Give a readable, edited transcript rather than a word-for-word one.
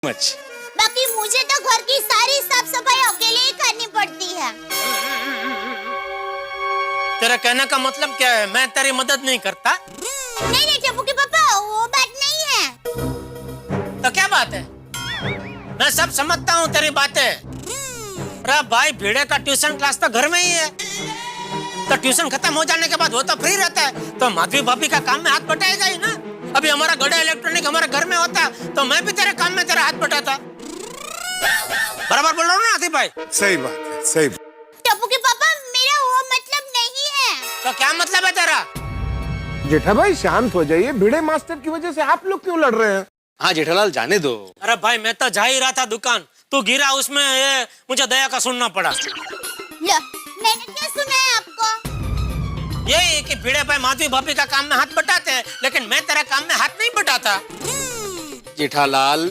Much. बाकी मुझे तो घर की सारी साफ सफाई अकेले ही करनी पड़ती है। तेरा कहने का मतलब क्या है? मैं तेरी मदद नहीं करता? नहीं नहीं टप्पू के पापा, वो बात नहीं है। तो क्या बात है? मैं सब समझता हूँ तेरी बातें। अरे भाई, भिड़े का ट्यूशन क्लास तो घर में ही है, तो ट्यूशन खत्म हो जाने के बाद वो तो फ्री रहता है, तो माधवी भाभी का काम में हाथ बटाएगा ही ना। अभी हमारा गड़ा इलेक्ट्रॉनिक हमारे घर में होता तो मैं भी तेरे काम में तेरा हाथ बटाता। बराबर बोल रहा हूँ ना आतिफ भाई? सही बात है, सही। टप्पू के पापा, मेरा वो मतलब नहीं है। तो क्या मतलब है तेरा? जेठा भाई शांत हो जाइए, भिड़े मास्टर की वजह से आप लोग क्यों लड़ रहे हैं? हाँ जेठालाल, जाने दो। अरे भाई, मैं तो जा ही रहा था दुकान, तू गिरा उसमें, ये मुझे दया का सुनना पड़ा। लो, मैंने क्या सुना है आपको? यही कि भिड़े भाई माधवी भाभी का काम में हाथ बटाते हैं, लेकिन मैं तेरा काम में हाथ नहीं बटाता। जेठालाल,